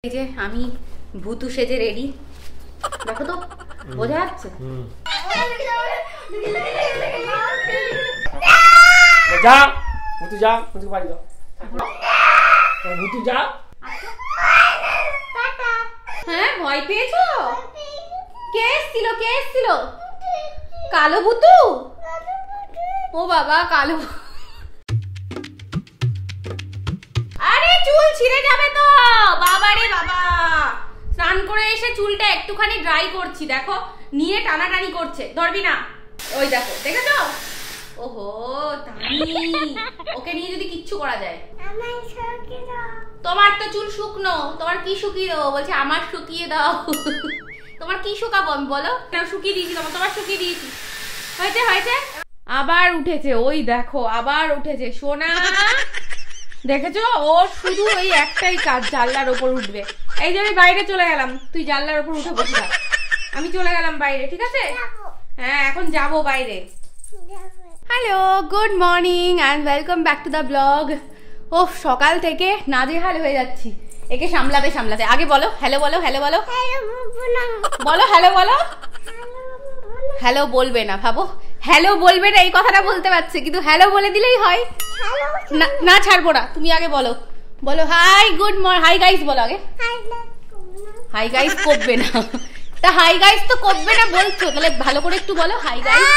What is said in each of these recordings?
এই যে আমি ভূতু সেজে রেডি, দেখো তো বোঝা যাচ্ছে? যা ভূতু যা, ভূতু বাড়ি যাও, ভূতু যা। হ্যাঁ ভয় পেয়েছো? কে এসেছিল? কে এসেছিল? কালো ভূতু? ও বাবা কালো, আরে চুল ছিঁড়ে যাবে তো। বাবা রে বাবা, স্নান করে এসে চুলটা একটুখানি ড্রাই করছি, দেখো নিয়ে টানাটানি করছে। ধরবি না, ওই দেখো, দেখেছো? ওহো তানি, ওকে নিয়ে যদি কিচ্ছু করা যায়। তোমার তো চুল শুকনো, তোমার কি শুকিয়ে দেবো? বলছে আমার শুকিয়ে দাও। তোমার কি শুকাবো আমি বলো? শুকিয়ে দিয়েছি, তোমার শুকিয়ে দিয়েছি। হয়েছে হয়েছে, আবার উঠেছে, ওই দেখো আবার উঠেছে। সোনা দেখেছো, ওর শুধু ওই একটাই কাজ, জানলার ওপর উঠবে। এই যে আমি বাইরে চলে গেলাম, তুই জানলার ওপর উঠে বসে থাক। আমি চলে গেলাম বাইরে, ঠিক আছে? হ্যাঁ এখন যাবো বাইরে। Hello, good morning and welcome back to the blog. ও সকাল থেকে নাজেহাল হয়ে যাচ্ছি একে সামলাতে সামলাতে। আগে বলো হ্যালো, বলো হ্যালো, বলো বলো হ্যালো, বলো হ্যালো। বলবে না, ভাবো হ্যালো বলবে না, এই কথাটা বলতে পারছে, কিন্তু হ্যালো বলে দিলেই হয়। না ছাড়বো না, তুমি আগে বলো, বলো hi good morning, hi guys বলো আগে। হাই গাইস করবে না, তা হাই গাইস তো করবে না বলছো, তাহলে ভালো করে একটু বলো হাই গাইস।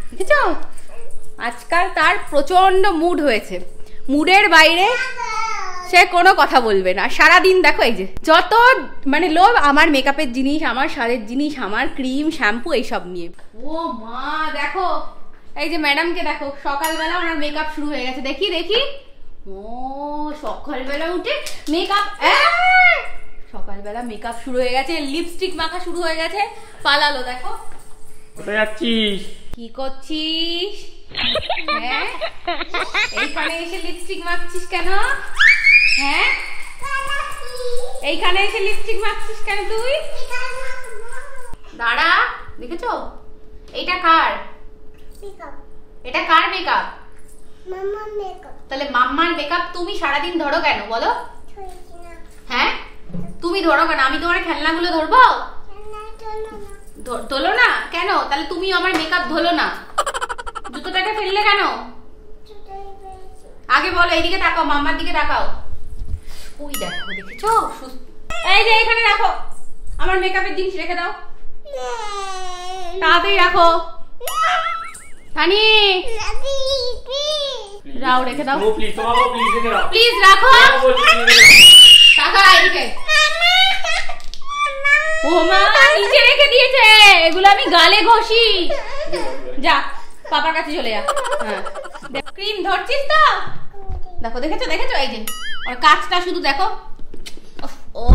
দেখেছো আজকাল তার প্রচন্ড মুড হয়েছে, মুডের বাইরে সে কোনো কথা বলবে না সারাদিন। দেখো এই যে যত মানে লোভ আমার মেকআপের জিনিস, আমার সাজের জিনিস, আমার ক্রিম শ্যাম্পু এইসব নিয়ে। ও মা দেখো, এই যে ম্যাডামকে দেখো, সকালবেলা ওনার মেকআপ শুরু হয়ে গেছে। দেখি দেখি, ও সকালবেলা উঠে মেকআপ, সকালবেলা মেকআপ শুরু হয়ে গেছে, লিপস্টিক মাখা শুরু হয়ে গেছে, পালালো। দেখো কোথায় যাচ্ছিস? কি করছিস? হ্যাঁ এইখানে এসে লিপস্টিক মাখছিস কেন? হ্যাঁ এইখানে এসে লিপস্টিক মাখছিস কেন তুই? দাঁড়া, দেখেছো এইটা কার? এটা কার মেকআপ? মাম্মার মেকআপ। তাহলে মাম্মার মেকআপ তুমি সারাদিন ধরো কেন বলো? হ্যাঁ তুমি ধরো কেন? আমি তোমার খেলনাগুলো ধরবো? ধরলো না কেন? তাহলে তুমি আমার মেকআপ ধরলো না, জুতোটাকে ফেললে কেন? আগে বলো, এইদিকে তাকাও, মাম্মার দিকে তাকাও। ওই দেখো, দেখেছো? এই যে এখানে রাখো, আমার মেকআপের জিনিস রেখে দাও, তাড়াতাড়ি রাখো। থানি রাও, রেখে দাও প্লিজ, রাখো। টাকা এদিকে, ও মা নিচে রেখে দিয়েছে, এগুলো আমি গালে ঘষি। যা পাপার কাছে চলে যা। হ্যাঁ ক্রিম ধরছিস তো? দেখো দেখেছো দেখেছো, এই যে আর কাজটা শুধু দেখো। ও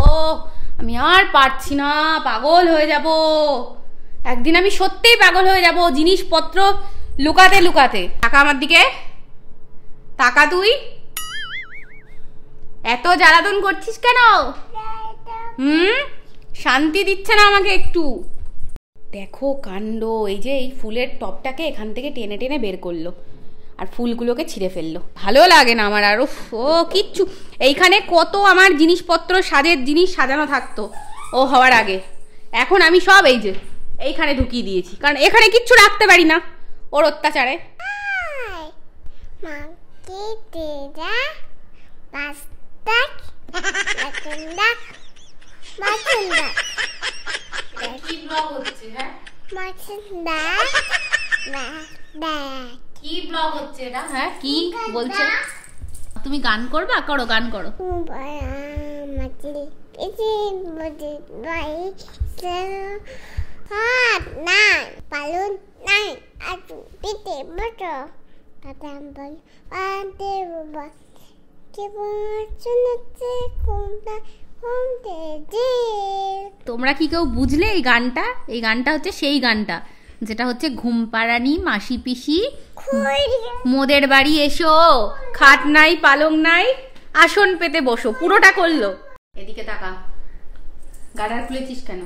আমি আর পারছি না, পাগল হয়ে যাব একদিন, আমি সত্যিই পাগল হয়ে যাব জিনিসপত্র লুকাতে লুকাতে। টাকা আমার দিকে টাকা, তুই এত জ্বালাতন করছিস কেন? শান্তি দিচ্ছে না আমাকে একটু। দেখো কাণ্ড, এই যে এই ফুলের টপটাকে এখান থেকে টেনে টেনে বের করলো আর ফুলগুলোকে ছিঁড়ে ফেললো। ভালো লাগে না আমার আর। ও কিচ্ছু, এইখানে কত আমার জিনিসপত্র, সাজের জিনিস সাজানো থাকতো ও হওয়ার আগে, এখন আমি সব এই যে এইখানে ঢুকিয়ে দিয়েছি, কারণ এখানে কিচ্ছু রাখতে পারি না ওর অত্যাচারে। কি ব্লগ হচ্ছে? হ্যাঁ কি ব্লগ হচ্ছে এটা? হ্যাঁ কি বলছে? তুমি গান করবা? করো, গান করো। তোমরা কি কেউ বুঝলে এই গানটা? এই গানটা হচ্ছে সেই গানটা যেটা হচ্ছে ঘুম পাড়ানি মাসি পিসি মোদের বাড়ি এসো, খাট নাই পালং নাই, আসন পেতে বসো, পুরোটা করলো। এদিকে তাকা, গাডার খুলেছিস কেন?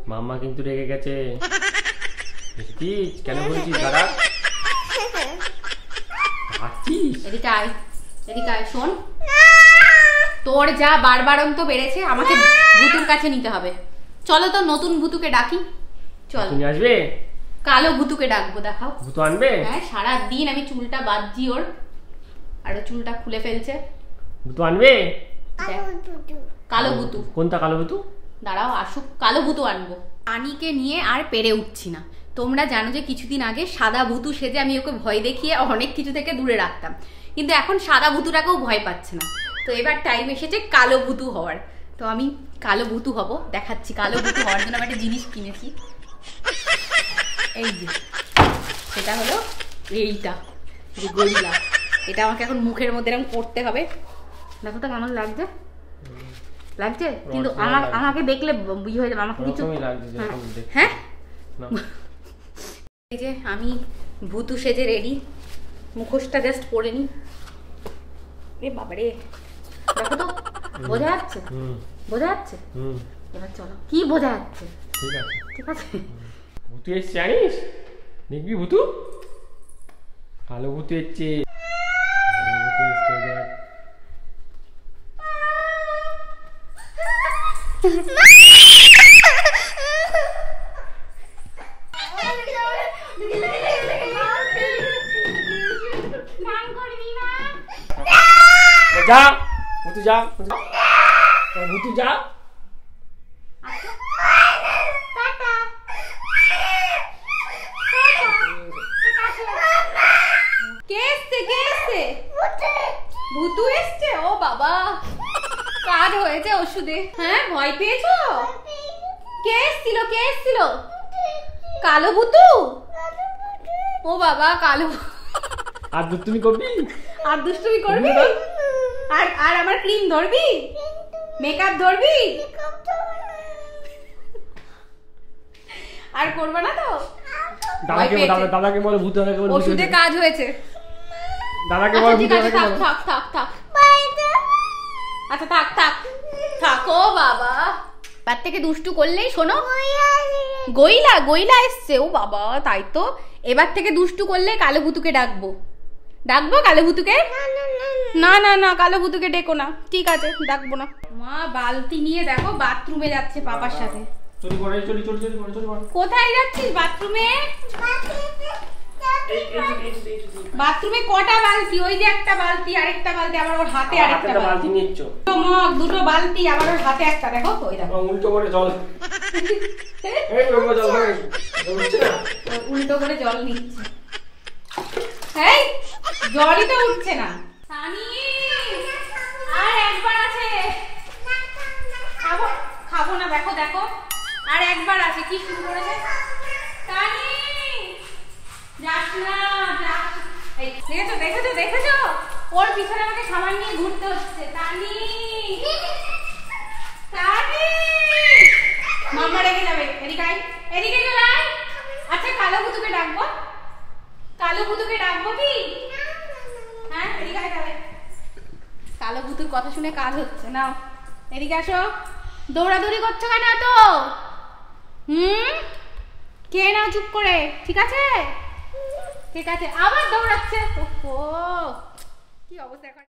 মাম্মা কিন্তু রেগে গেছে। কেন বলছিস দাদা? আছিস এদিকে আয়, এদিকে আয়, শোন তোর যা বারবারন্ত বেড়েছে আমাকে ভুতুর কাছে নিতে হবে। চলো তো নতুন ভুতুকে ডাকি, চল। তুমি আসবে? কালো ভুতুকে ডাকবো, দেখাও। ভূত আনবে? হ্যাঁ, সারাদিন আমি চুলটা বাঁধছি ওর, আর ও চুলটা খুলে ফেলছে। ভূত আনবে? কালো ভুতু। কোনটা কালো ভূত? দাঁড়াও আসুক, কালো ভুতু আনবো। আনিকে নিয়ে আর পেরে উঠছি না। তোমরা জানো যে কিছুদিন আগে সাদা ভুতু সেজে আমি ওকে ভয় দেখিয়ে অনেক কিছু থেকে দূরে রাখতাম, কিন্তু এখন সাদা ভুতুটাকেও ভয় পাচ্ছে না। তো এবার টাইম এসেছে কালো ভুতু হওয়ার। তো আমি কালো ভুতু হব, দেখাচ্ছি। কালো ভুতু হওয়ার জন্য আমি একটা জিনিস কিনেছি, এই যে, সেটা হলো এইটা, যে গরিলা। এটা আমাকে এখন মুখের মধ্যে এরকম করতে হবে। দেখো তো কেমন লাগছে, লাগছে কিন্তু আমাকে দেখলে ইয়ে হয়ে যাবে, আমাকে কিছু। হ্যাঁ, এই যে আমি ভূতু সেজে রেডি, মুখোশটা জাস্ট পরে নি। এ বাবারে, দেখো তো, বোঝা যাচ্ছে? বোঝা যাচ্ছে? এবার চলো। কি বোঝা যাচ্ছে? ঠিক আছে, ঠিক আছে। ভূতু এসছে জানিস? দেখবি ভূতু? কালো ভূতু এসছে। যা ভূতু যা, ভূতু যা। ভূতু এসছে? ও বাবা, কাজ হয়েছে ওষুধে। হ্যাঁ, ভয় পেয়েছো? কে এসছিল? কে এসছিল? কালো ভূতু? ও বাবা, কালো। আর দুষ্টুমি করবি? আর দুষ্টুমি করবি? আর আর আমার ক্রিম ধরবি? মেকআপ ধরবি? আর করবে না তো? দাদাকে বলো ভূত, দাদাকে বলো ওষুধে কাজ হয়েছে। দাদাকে বলো ভূত, থাক থাক থাক থাক। আচ্ছা থাক থাক থাক। ও বাবা, তার থেকে দুষ্টু করলেই শোনো, গইলা গইলা এসছে। ও বাবা, তাই তো। এবার থেকে দুষ্টু করলে কালো ভূতুকে ডাকবো। ডাকবো কালো ভূতুকে? না না না, কালো ভূতুকে ডেকো না। ঠিক আছে, ডাকবো না। মা বালতি নিয়ে দেখো বাথরুমে যাচ্ছে পাপার সাথে। কোথায় যাচ্ছিস? বাথরুমে? বাথরুমে কটা বালতি? ওই যে একটা বালতি, আরেকটা বালতি, আবার ওর হাতে আরেকটা বালতি নিচ্ছ। দুটো বালতি, আবার ওর হাতে একটা। দেখো ওই দেখো, উল্টো করে জল, উল্টো করে জল নিচ্ছে। এই জলই তো উঠছে না। সানি, আর একবার আছে। খাবো খাবো না, দেখো দেখো, আর একবার আছে। কি শুরু করেছে? সানি, যাস না, যাস। এই দেখেছো দেখেছো দেখেছো, ওর পিছনে আমাকে খাবার নিয়ে ঘুরতে হচ্ছে। সানি, সানি, মাম্মা রেগে যাবে। এদিকে আয়, এদিকে চলে আয়। আচ্ছা, কালো ভূতুকে ডাকবো? কালো ভূতুকে ডাকবো কি? হ্যাঁ, এদিকে আয় তাহলে। কালো ভূতুর কথা শুনে কাজ হচ্ছে না। এদিকে আসো। দৌড়াদৌড়ি করছো কেন তো? কে নাও চুপ করে। ঠিক আছে, ঠিক আছে। আবার দৌড়াচ্ছে। ওহো, কি অবস্থা।